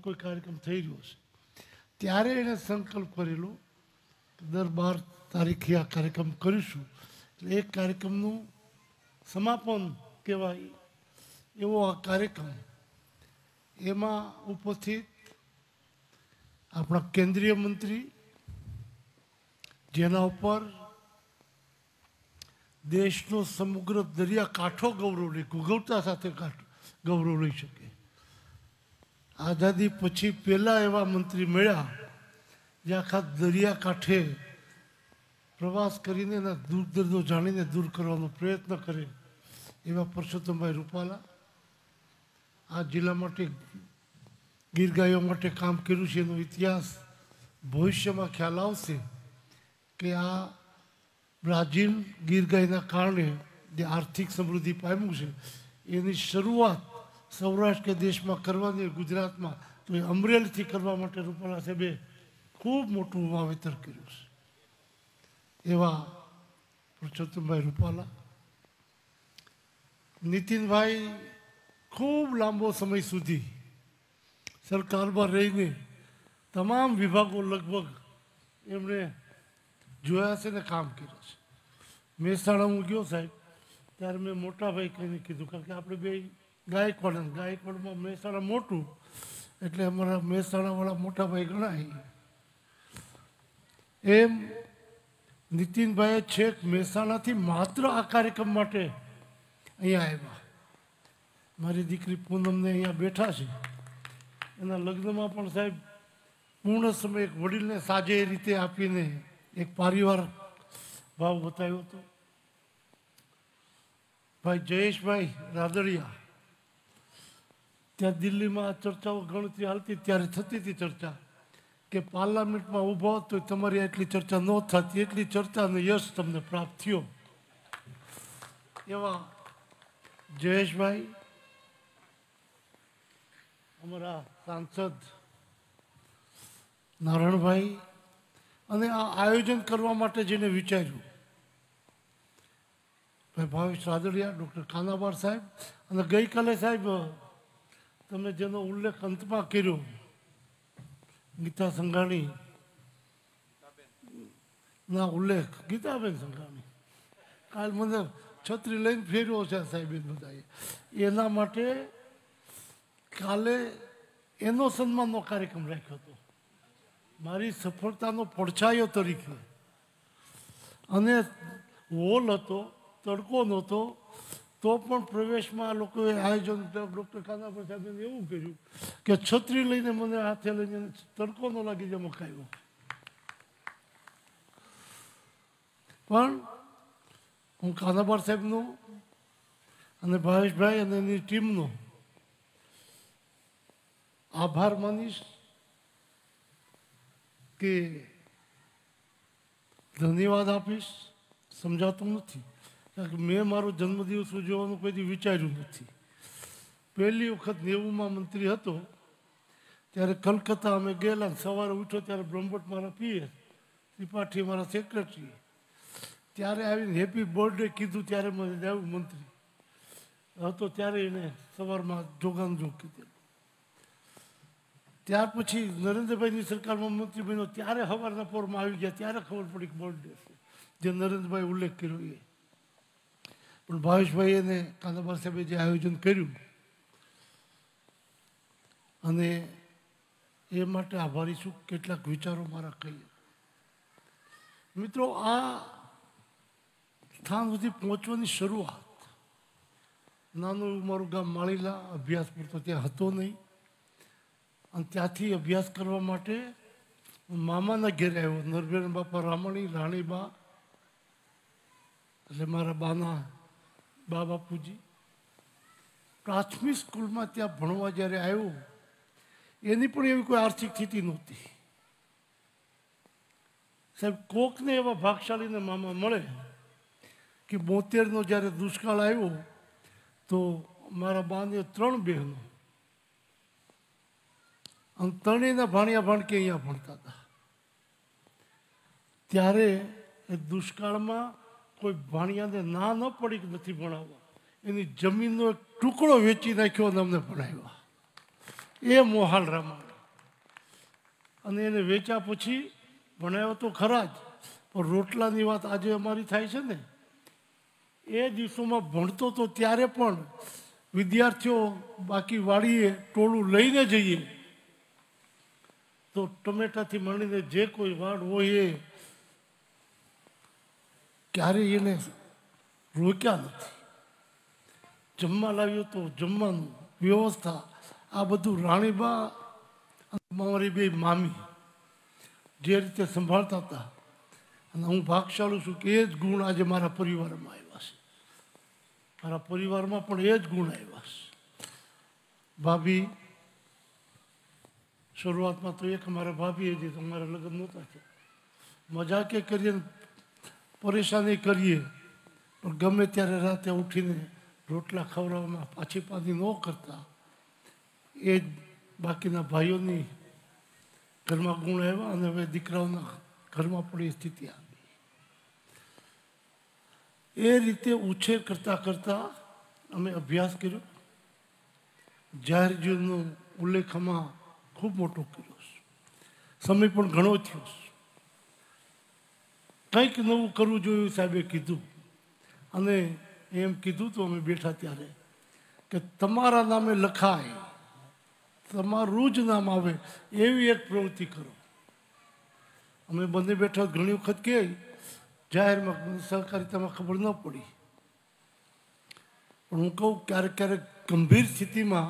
કોઈ કાર્યક્રમ થઈ રહ્યો છે ત્યારે એણે સંકલ્પ કરેલો કે દર 12 તારીખે આ કાર્યક્રમ કરીશું. એટલે એક કાર્યક્રમનું સમાપન કહેવાય એવો આ કાર્યક્રમ. એમાં ઉપસ્થિત આપણા કેન્દ્રીય મંત્રી, જેના ઉપર દેશનો સમગ્ર દરિયાકાંઠો ગૌરવ લે, ગુગળતા સાથે ગૌરવ લઈ શકે. આઝાદી પછી પહેલા એવા મંત્રી મળ્યા જે આખા દરિયાકાંઠે પ્રવાસ કરીને એના દુઃખ દર્દો જાણીને દૂર કરવાનો પ્રયત્ન કરે એવા પરસોત્તમભાઈ રૂપાલા. આ જિલ્લા માટે, ગીર ગાયો માટે કામ કર્યું છે. એનો ઇતિહાસ ભવિષ્યમાં ખ્યાલ આવશે કે આ બ્રાઝિલ ગીર ગાયના કારણે જે આર્થિક સમૃદ્ધિ પામ્યું છે એની શરૂઆત સૌરાષ્ટ્ર કે દેશમાં કરવાની, ગુજરાતમાં તો એ અમરેલીથી કરવા માટે રૂપાલા સાહેબે ખૂબ મોટું વાવેતર કર્યું છે. એવા પરસોત્તમભાઈ રૂપાલા. નીતિનભાઈ ખૂબ લાંબો સમય સુધી સરકારમાં રહીને તમામ વિભાગો લગભગ એમણે જોયા છે ને કામ કર્યું છે. મહેસાણા હું ગયો સાહેબ ત્યારે મેં મોટાભાઈ કહીને કીધું, કારણ કે આપણે બે ગાયકવાડમાં મહેસાણા મોટું એટલે અમારા મહેસાણાવાળા મોટાભાઈ ગણાય. એમ નીતિનભાઈએ છેક મહેસાણાથી માત્ર આ કાર્યક્રમ માટે અહીંયા આવ્યા. મારી દીકરી પૂનમને અહીંયા બેઠા છે. એના લગ્નમાં પણ સાહેબ પૂર્ણ સમય એક વડીલને સાજે એ રીતે આપીને એક પારિવાર ભાવ બતાવ્યો હતો. ભાઈ જયેશભાઈ રાદડિયા, ત્યાં દિલ્હીમાં આ ચર્ચાઓ ગણતરી હાલતી ત્યારે થતી હતી ચર્ચા કે પાર્લામેન્ટમાં ઊભો તો તમારી એટલી ચર્ચા ન થતી, એટલી ચર્ચાનો યશ તમને પ્રાપ્ત થયો. એવા જયેશભાઈ, અમારા સાંસદ નારણભાઈ, અને આ આયોજન કરવા માટે જેને વિચાર્યું ભાઈ ભાવેશ રાદડિયા, ડૉક્ટર કાનાબાર સાહેબ, અને ગઈકાલે સાહેબ તમે જેનો ઉલ્લેખ અંતમાં કર્યો ગીતા સંઘાણી ના ઉલ્લેખ, ગીતાબેન સંઘાણી, કાલ મને છત્રી લઈને ફેર્યો છે સાહેબ એ બધાએ. એના માટે કાલે એનો સન્માનનો કાર્યક્રમ રાખ્યો હતો મારી સફળતાનો પડછાયો તરીકે. અને હોલ હતો, તડકો નહોતો, તો પણ પ્રવેશમાં લોકોએ આયોજન ડૉક્ટર કાનાભાઈ સાહેબે એવું કર્યું કે છત્રી લઈને મને હાથે લઈને તડકો ન લાગી જાય મુકાયો. પણ હું કાનાબાર સાહેબનો અને ભાવેશભાઈ અને એની ટીમનો આભાર માનીશ કે ધન્યવાદ આપીશ. સમજાતું નથી, કારણ કે મેં મારો જન્મદિવસ ઉજવવાનું કોઈ દી વિચાર્યું નથી. પહેલી વખત 90માં મંત્રી હતો ત્યારે કલકત્તા અમે ગયેલા. સવારે ઉઠ્યો ત્યારે બ્રહ્મભટ્ટ મારા પીએ, ત્રિપાઠી મારા સેક્રેટરી, ત્યારે આવીને હેપી બર્થડે કીધું. ત્યારે મને આવ્યું મંત્રી હતો ત્યારે એને સવારમાં જોગાનજોગ કીધેલું. ત્યાર પછી નરેન્દ્રભાઈની સરકારમાં મંત્રી બન્યો ત્યારે સવારના પોરમાં આવી ગયા, ત્યારે ખબર પડી કે બર્થડે છે, જે નરેન્દ્રભાઈ ઉલ્લેખ કર્યો એ. પણ ભાવેશભાઈ અને કાનાબાર સાહેબે જે આયોજન કર્યું અને એ માટે આભારી છું. કેટલાક વિચારો મારા કહીએ. મિત્રો, આ સ્થાન સુધી પહોંચવાની શરૂઆત નાનું એવું મારું ગામ માળીલા, અભ્યાસ પૂરતો ત્યાં હતો નહીં, અને ત્યાંથી અભ્યાસ કરવા માટે હું મામાના ઘેરે આવ્યો. નરભેણ બાપા રામણી, રાણીબા એટલે મારા બાના બા બાપુજી. પ્રાથમિક સ્કૂલમાં ત્યાં ભણવા જ્યારે આવ્યો એની પણ એવી કોઈ આર્થિક સ્થિતિ નહોતી સાહેબ. કોકને એવા ભાગશાળીને મામા મળે કે 72નો જ્યારે દુષ્કાળ આવ્યો તો મારા બાને 3 બહેનો અને ત્રણેયના ભાણિયા ભાણકી અહીંયા ભણતા હતા. ત્યારે એ દુષ્કાળમાં કોઈ ભાણિયાને ના ન પડી કે નથી ભણાવવા, એની જમીનનો એક ટુકડો વેચી નાખ્યો અને અમને ભણાવ્યા. એ મોહાલ રામાણી. અને એને વેચ્યા પછી ભણાવ્યો તો ખરા જ, પણ રોટલાની વાત આજે અમારી થાય છે ને, એ દિવસોમાં ભણતો તો ત્યારે પણ વિદ્યાર્થીઓ બાકી વાડીએ ટોળું લઈને જઈએ તો ટમેટાથી માંડીને જે કોઈ વાડ હોય એ ક્યારેય એને રોક્યા નથી. જમવા લાવ્યો તો જમવાનું વ્યવસ્થા આ બધું રાણીબા મારી બે મામી જે રીતે સંભાળતા હતા, અને હું ભાગશાળી છું કે એ જ ગુણ આજે મારા પરિવારમાં આવ્યા છે. મારા પરિવારમાં પણ એ જ ગુણ આવ્યા છે. ભાભી શરૂઆતમાં તો એક અમારા ભાભી હતી તો અમારા લગ્ન નહોતા થયા, મજાકે કરીએ ને પરેશાની કરીએ પણ ગમે ત્યારે રાતે ઉઠીને રોટલા ખવડાવવામાં પાછી પાછી ન કરતા. એ જ બાકીના ભાઈઓની ઘરમાં ગુણ આવ્યા અને હવે દીકરાઓના ઘરમાં પણ એ સ્થિતિ આવી. એ રીતે ઉછેર કરતાં કરતાં અમે અભ્યાસ કર્યો. જાહેર જીવનનો ઉલ્લેખ આમાં ખૂબ મોટો કર્યો છે. સમય પણ ઘણો થયો છે. કંઈક નવું કરવું જોઈએ સાહેબે કીધું, અને એમ કીધું તો અમે બેઠા ત્યારે કે તમારા નામે લખાય, તમારું જ નામ આવે એવી એક પ્રવૃત્તિ કરો. અમે બંને બેઠા ઘણી વખત કહે જાહેરમાં સહકારિતામાં ખબર ન પડી, પણ હું કહું ક્યારેક ક્યારેક ગંભીર સ્થિતિમાં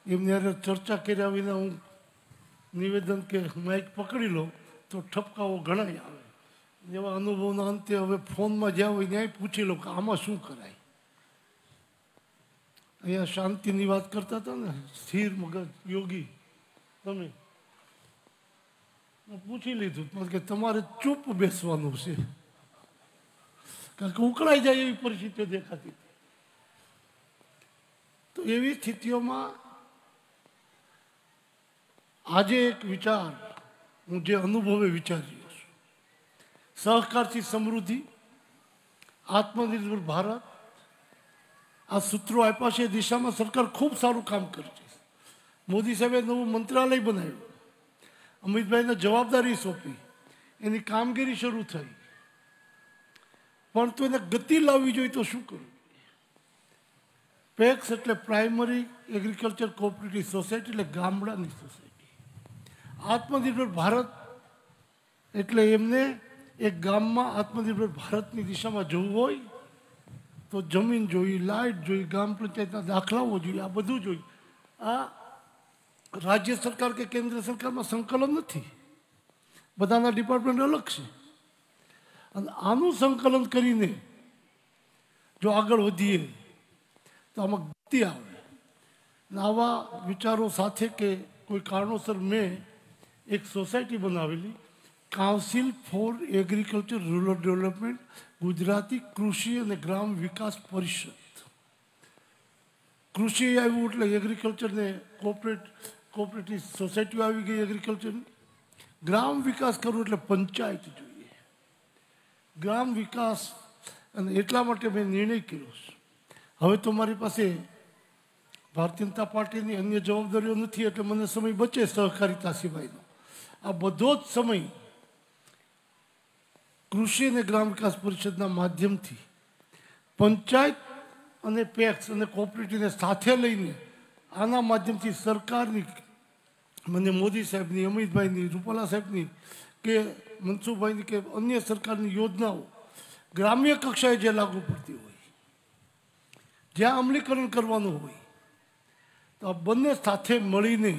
એમની હારે ચર્ચા કર્યા વિના હું નિવેદન કે માઇક પકડી લો તો ઠપકાઓ ઘણા આવે. એવા અનુભવના અંતે હવે ફોનમાં જ્યાં હોય ત્યાં પૂછી લો કે આમાં શું કરાય. અહીંયા શાંતિની વાત કરતા હતા ને, સ્થિર મગજ યોગી, તમે પૂછી લીધું કે તમારે ચૂપ બેસવાનું છે, કારણ કે ઉકળાઈ જાય એવી પરિસ્થિતિઓ દેખાતી હતી. તો એવી સ્થિતિઓમાં આજે એક વિચાર હું જે અનુભવે વિચારી રહ્યો છું, સહકારથી સમૃદ્ધિ, આત્મનિર્ભર ભારત, આ સૂત્રો આપ્યા છે. એ દિશામાં સરકાર ખૂબ સારું કામ કરે છે. મોદી સાહેબે નવું મંત્રાલય બનાવ્યું, અમિતભાઈને જવાબદારી સોંપી, એની કામગીરી શરૂ થઈ, પણ તો એને ગતિ લાવવી જોઈએ તો શું કરવું? પેક્સ એટલે પ્રાઇમરી એગ્રીકલ્ચર કોઓપરેટિવ સોસાયટી, એટલે ગામડાની સોસાયટી. આત્મનિર્ભર ભારત એટલે એમને એક ગામમાં આત્મનિર્ભર ભારતની દિશામાં જવું હોય તો જમીન જોઈ, લાઇટ જોઈ, ગ્રામ પંચાયતના દાખલાઓ જોઈએ, આ બધું જોઈ. આ રાજ્ય સરકાર કે કેન્દ્ર સરકારમાં સંકલન નથી, બધાના ડિપાર્ટમેન્ટ અલગ છે. અને આનું સંકલન કરીને જો આગળ વધીએ તો આમાં ગતિ આવે. આવા વિચારો સાથે કે કોઈ કારણોસર મેં એક સોસાયટી બનાવેલી, council four agriculture rural development, Gujarati કૃષિ અને ગ્રામ વિકાસ પરિષદ. કૃષિ આવ્યું એટલે એગ્રીકલ્ચરને કોઓપરેટિવ સોસાયટીઓ આવી ગઈ એગ્રીકલ્ચરની. ગ્રામ વિકાસ કરવું એટલે પંચાયત જોઈએ. ગ્રામ વિકાસ, અને એટલા માટે મેં નિર્ણય કર્યો છે. હવે તો મારી પાસે ભારતીય જનતા પાર્ટીની અન્ય જવાબદારીઓ નથી, એટલે મને સમય બચે સહકારિતા સિવાયનો. આ બધો જ સમય કૃષિ અને ગ્રામ વિકાસ પરિષદના માધ્યમથી પંચાયત અને પેક્સ અને કોઓપરેટિવને સાથે લઈને આના માધ્યમથી સરકારની, મને મોદી સાહેબની, અમિતભાઈની, રૂપાલા સાહેબની કે મનસુખભાઈની કે અન્ય સરકારની યોજનાઓ ગ્રામ્ય કક્ષાએ જે લાગુ પડતી હોય, જ્યાં અમલીકરણ કરવાનું હોય, તો આ બંને સાથે મળીને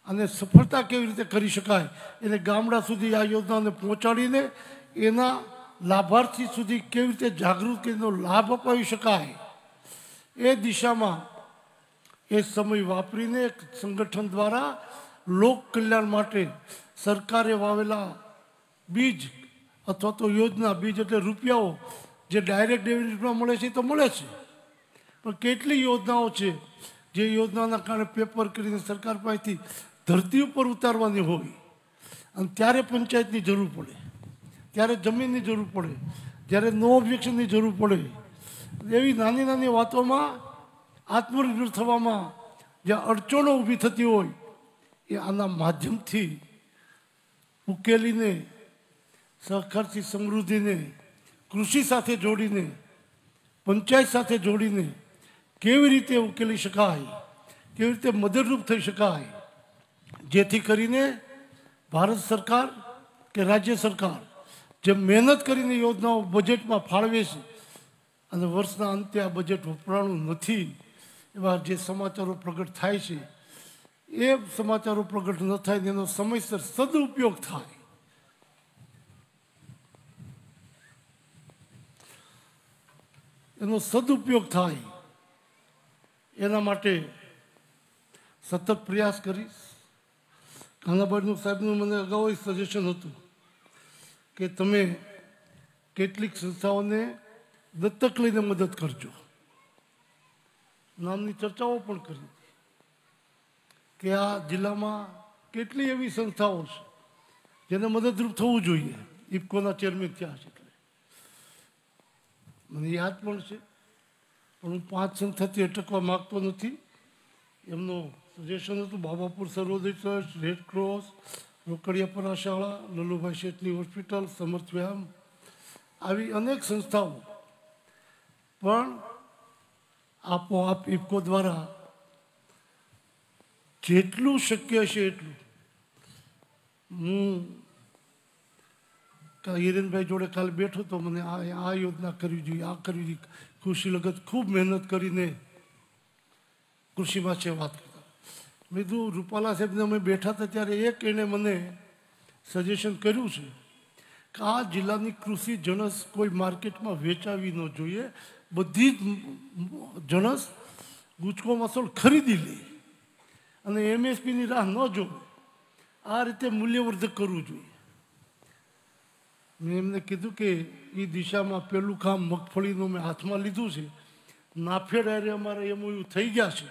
અને સફળતા કેવી રીતે કરી શકાય એને ગામડા સુધી આ યોજનાને પહોંચાડીને એના લાભાર્થી સુધી કેવી રીતે જાગૃતિનો લાભ અપાવી શકાય એ દિશામાં એ સમય વાપરીને એક સંગઠન દ્વારા લોક કલ્યાણ માટે સરકારે વાવેલા બીજ અથવા તો યોજના, બીજ એટલે રૂપિયાઓ જે ડાયરેક્ટ ડેબિટમાં મળે છે તો મળે છે, પણ કેટલી યોજનાઓ છે જે યોજનાના કારણે પેપર કરીને સરકાર પાસેથી ધરતી ઉપર ઉતારવાની હોય, અને ત્યારે પંચાયતની જરૂર પડે, ત્યારે જમીનની જરૂર પડે, જ્યારે નો ઓબ્જેક્શનની જરૂર પડે. એવી નાની નાની વાતોમાં આત્મનિર્ભર થવામાં જ્યાં અડચણો ઊભી થતી હોય એ આના માધ્યમથી ઉકેલીને સહકારથી સમૃદ્ધિને કૃષિ સાથે જોડીને પંચાયત સાથે જોડીને કેવી રીતે ઉકેલી શકાય, કેવી રીતે મદદરૂપ થઈ શકાય, જેથી કરીને ભારત સરકાર કે રાજ્ય સરકાર જે મહેનત કરીને યોજનાઓ બજેટમાં ફાળવે છે અને વર્ષના અંતે આ બજેટ વપરાણું નથી એવા જે સમાચારો પ્રગટ થાય છે, એ સમાચારો પ્રગટ ન થાય એનો સમયસર સદુપયોગ થાય, એનો સદુપયોગ થાય એના માટે સતત પ્રયાસ કરીશ. કાનાબાઈનું સાહેબનું મને અગાઉ સજેશન હતું કે તમે કેટલીક સંસ્થાઓને દત્તક લઈને મદદ કરજો. નામની ચર્ચાઓ પણ કરી કે આ જિલ્લામાં કેટલી એવી સંસ્થાઓ છે જેને મદદરૂપ થવું જોઈએ. ઇફકોના ચેરમેન થયા છે એટલે મને યાદ પણ છે, પણ હું 5 સંસ્થાથી અટકવા માગતો નથી. એમનું સજેશન હતું બાબાપુર સર્વોદય ટ્રસ્ટ, રેડ ક્રોસ, રોકડિયાપરા શાળા, લલ્લુભાઈ શેઠની હોસ્પિટલ, સમર્થ વ્યાયામ, આવી અનેક સંસ્થાઓ પણ આપોઆપ ઇફકો દ્વારા જેટલું શક્ય છે એટલું. હું હિરેનભાઈ જોડે કાલે બેઠો તો મને આ યોજના કરવી જોઈએ, આ કરવી જોઈએ. કૃષિ લગત ખૂબ મહેનત કરીને કૃષિમાં છે વાત કરતા. મેં કીધું રૂપાલા સાહેબને અમે બેઠા હતા ત્યારે એક એણે મને સજેશન કર્યું છે કે આ જિલ્લાની કૃષિ જણસ કોઈ માર્કેટમાં વેચાવી ન જોઈએ, બધી જ જણસ ગુજકો મસોલ ખરીદી લે અને MSPની રાહ ન જોવે, આ રીતે મૂલ્યવર્ધક કરવું જોઈએ. મેં એમને કીધું કે એ દિશામાં પહેલું કામ મગફળીનું મેં હાથમાં લીધું છે. નાફેડ હારે અમારા MOU થઈ ગયા છે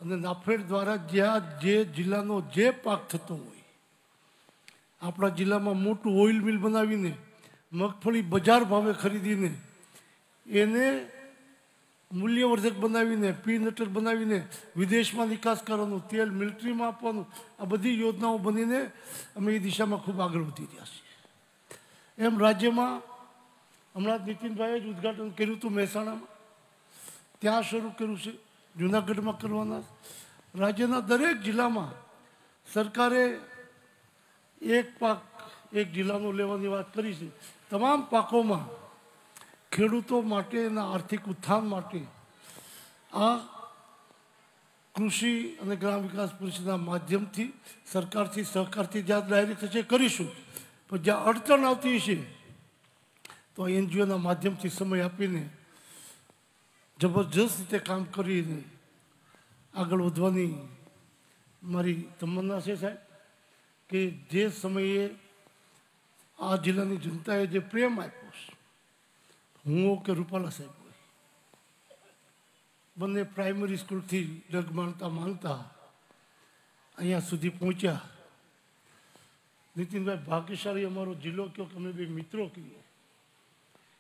અને નાફેડ દ્વારા જ્યાં જે જિલ્લાનો જે પાક થતો હોય, આપણા જિલ્લામાં મોટું ઓઇલ મિલ બનાવીને મગફળી બજાર ભાવે ખરીદીને એને મૂલ્યવર્ધક બનાવીને પીનટર બનાવીને વિદેશમાં નિકાસ કરવાનું, તેલ મિલિટરીમાં આપવાનું, આ બધી યોજનાઓ બનીને અમે એ દિશામાં ખૂબ આગળ વધી રહ્યા છીએ. એમ રાજ્યમાં હમણાં નીતિનભાઈએ જ ઉદ્ઘાટન કર્યું હતું મહેસાણામાં, ત્યાં શરૂ કર્યું છે, જૂનાગઢમાં કરવાના. રાજ્યના દરેક જિલ્લામાં સરકારે એક પાક એક જિલ્લાનો લેવાની વાત કરી છે. તમામ પાકોમાં ખેડૂતો માટે એના આર્થિક ઉત્થાન માટે આ કૃષિ અને ગ્રામ વિકાસ પરિષદના માધ્યમથી સરકારથી સહકારથી જ્યાં ડાયરેક્ટ થશે કરીશું, પણ જ્યાં અડચણ આવતી છે તો NGOના માધ્યમથી સમય આપીને જબરજસ્ત રીતે કામ કરીને આગળ વધવાની મારી તમન્ના છે સાહેબ. કે જે સમયે આ જિલ્લાની જનતાએ જે પ્રેમ આપ્યો છે, હું કે રૂપાલા સાહેબ હોય, બંને પ્રાઇમરી સ્કૂલથી ડગ માનતા અહીંયા સુધી પહોંચ્યા. નીતિનભાઈ ભાગ્યશાળી અમારો જિલ્લો કયો કે અમે બે મિત્રો કહીએ,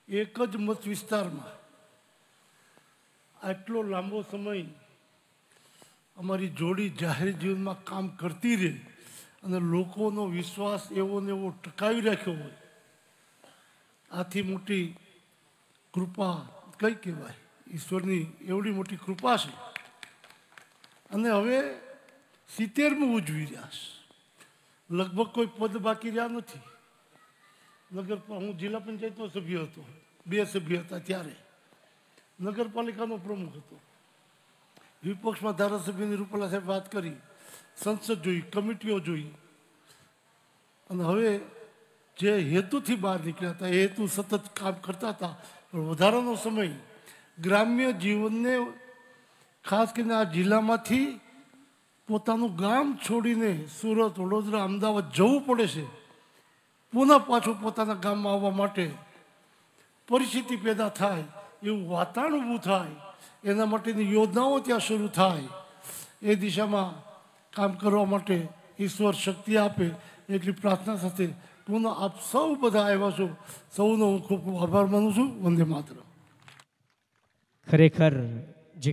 એક જ મત વિસ્તારમાં આટલો લાંબો સમય અમારી જોડી જાહેર જીવનમાં કામ કરતી રહે અને લોકોનો વિશ્વાસ એવો ને એવો ટકાવી રાખ્યો હોય, આથી મોટી કૃપા કઈ કહેવાય, ઈશ્વરની એવડી મોટી કૃપા છે. અને હવે 70મું ઉજવી રહ્યા છે. લગભગ કોઈ પદ બાકી રહ્યા નથી. હું જિલ્લા પંચાયતનો સભ્ય હતો, 2 સભ્ય હતા ત્યારે, નગરપાલિકાનો પ્રમુખ હતો, વિપક્ષમાં ધારાસભ્યની રૂપાલા સાહેબ વાત કરી, સંસદ જોઈ, કમિટીઓ જોઈ, અને હવે જે હેતુથી બહાર નીકળ્યા હતા એ હેતુ સતત કામ કરતા હતા. પણ વધારાનો સમય ગ્રામ્ય જીવનને ખાસ કરીને આ જિલ્લામાંથી પોતાનું ગામ છોડીને સુરત, વડોદરા, અમદાવાદ જવું પડે છે, પુનઃ પાછું પોતાના ગામમાં આવવા માટે પરિસ્થિતિ પેદા થાય, એવું વાતાવરણ ઊભું થાય, એના માટેની યોજનાઓ ત્યાં શરૂ થાય, એ દિશામાં કામ કરવા માટે ઈશ્વર શક્તિ આપે એટલી પ્રાર્થના સાથે પુનઃ આપ સૌ બધા આવ્યા છો, સૌનો હું ખૂબ ખૂબ આભાર માનું છું. વંદે માતરમ. ખરેખર જે